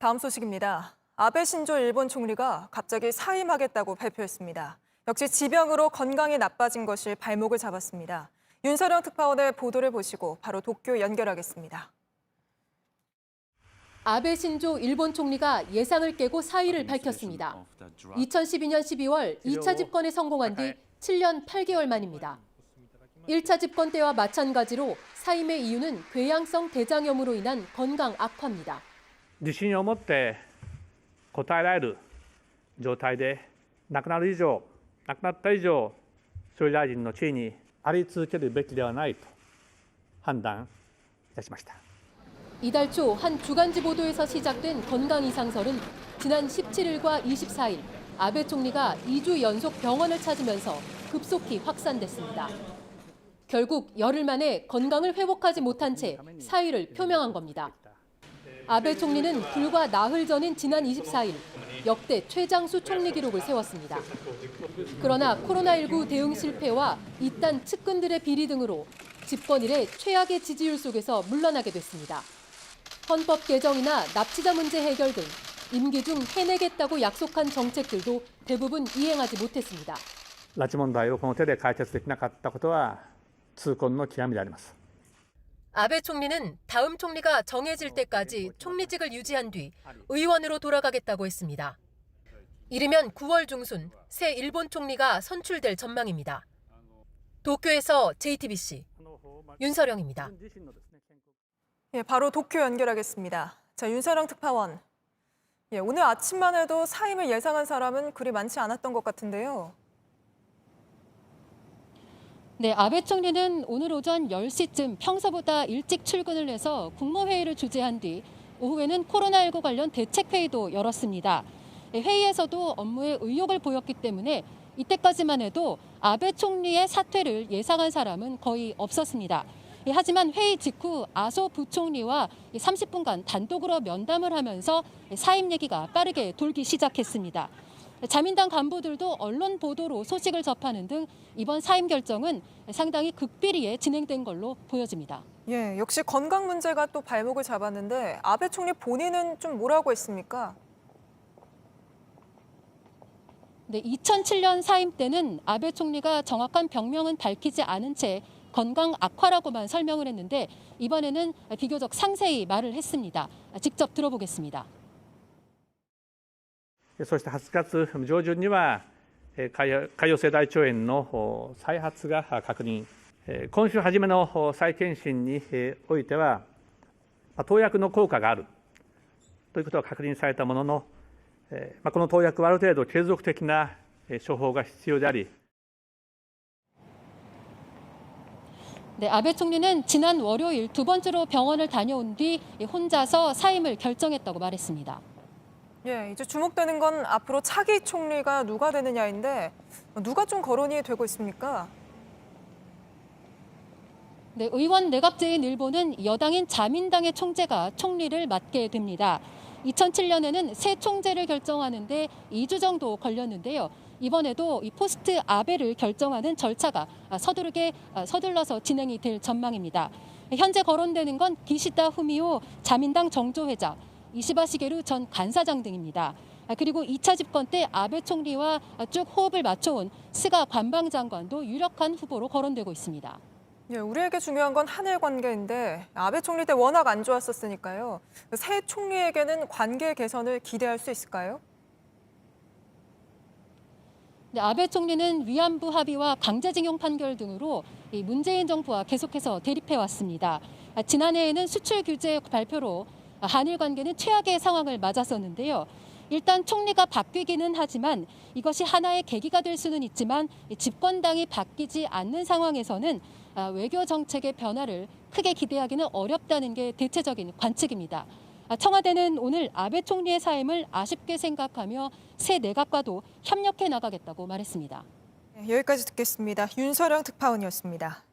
다음 소식입니다. 아베 신조 일본 총리가 갑자기 사임하겠다고 발표했습니다. 역시 지병으로 건강이 나빠진 것이 발목을 잡았습니다. 윤서령 특파원의 보도를 보시고 바로 도쿄 연결하겠습니다. 아베 신조 일본 총리가 예상을 깨고 사의를 밝혔습니다. 2012년 12월 2차 집권에 성공한 뒤 7년 8개월 만입니다. 1차 집권 때와 마찬가지로 사임의 이유는 궤양성 대장염으로 인한 건강 악화입니다. 自信を持って答えられる状態で亡くなった以上、総理大臣の地位にあり続けるべきではないと判断いたしました。 이달 초 한 주간지 보도에서 시작된 건강 이상설은 지난 17일과 24일 아베 총리가 2주 연속 병원을 찾으면서 급속히 확산됐습니다. 결국 열흘 만에 건강을 회복하지 못한 채 사의를 표명한 겁니다. 아베 총리는 불과 나흘 전인 지난 24일 역대 최장수 총리 기록을 세웠습니다. 그러나 코로나19 대응 실패와 이딴 측근들의 비리 등으로 집권 이래 최악의 지지율 속에서 물러나게 됐습니다. 헌법 개정이나 납치자 문제 해결 등 임기 중 해내겠다고 약속한 정책들도 대부분 이행하지 못했습니다. 拉致問題をこの手で解決できなかったことは痛恨の極みであります。 아베 총리는 다음 총리가 정해질 때까지 총리직을 유지한 뒤 의원으로 돌아가겠다고 했습니다. 이르면 9월 중순 새 일본 총리가 선출될 전망입니다. 도쿄에서 JTBC 윤서령입니다. 바로 도쿄 연결하겠습니다. 자, 윤서령 특파원. 오늘 아침만 해도 사임을 예상한 사람은 그리 많지 않았던 것 같은데요. 네, 아베 총리는 오늘 오전 10시쯤 평소보다 일찍 출근을 해서 국무회의를 주재한 뒤 오후에는 코로나19 관련 대책회의도 열었습니다. 회의에서도 업무에 의욕을 보였기 때문에 이때까지만 해도 아베 총리의 사퇴를 예상한 사람은 거의 없었습니다. 하지만 회의 직후 아소 부총리와 30분간 단독으로 면담을 하면서 사임 얘기가 빠르게 돌기 시작했습니다. 자민당 간부들도 언론 보도로 소식을 접하는 등 이번 사임 결정은 상당히 극비리에 진행된 걸로 보여집니다. 역시 건강 문제가 또 발목을 잡았는데 아베 총리 본인은 좀 뭐라고 했습니까? 네, 2007년 사임 때는 아베 총리가 정확한 병명은 밝히지 않은 채 건강 악화라고만 설명을 했는데 이번에는 비교적 상세히 말을 했습니다. 직접 들어보겠습니다. そして8月上旬には潰瘍性大腸炎の再発が確認、今週初めの再検診においては投薬の効果があるということが確認されたものの、この投薬はある程度継続的な処方が必要であり 네, 아베 총리는 지난 월요일 두 번째로 병원을 다녀온 뒤 혼자서 사임을 결정했다고 말했습니다. 이제 주목되는 건 앞으로 차기 총리가 누가 되느냐인데 누가 좀 거론이 되고 있습니까? 네, 의원 내각제인 일본은 여당인 자민당의 총재가 총리를 맡게 됩니다. 2007년에는 새 총재를 결정하는데 2주 정도 걸렸는데요. 이번에도 이 포스트 아베를 결정하는 절차가 서둘러서 진행이 될 전망입니다. 현재 거론되는 건 기시다 후미오 자민당 정조회장, 이시바 시게루 전 간사장 등입니다. 그리고 2차 집권 때 아베 총리와 쭉 호흡을 맞춰온 스가 관방장관도 유력한 후보로 거론되고 있습니다. 우리에게 중요한 건 한일 관계인데 아베 총리 때 워낙 안 좋았었으니까요. 새 총리에게는 관계 개선을 기대할 수 있을까요? 네, 아베 총리는 위안부 합의와 강제징용 판결 등으로 문재인 정부와 계속해서 대립해왔습니다. 지난해에는 수출 규제 발표로 한일 관계는 최악의 상황을 맞았었는데요. 일단 총리가 바뀌기는 하지만 이것이 하나의 계기가 될 수는 있지만 집권당이 바뀌지 않는 상황에서는 외교 정책의 변화를 크게 기대하기는 어렵다는 게 대체적인 관측입니다. 청와대는 오늘 아베 총리의 사임을 아쉽게 생각하며 새 내각과도 협력해 나가겠다고 말했습니다. 여기까지 듣겠습니다. 윤서령 특파원이었습니다.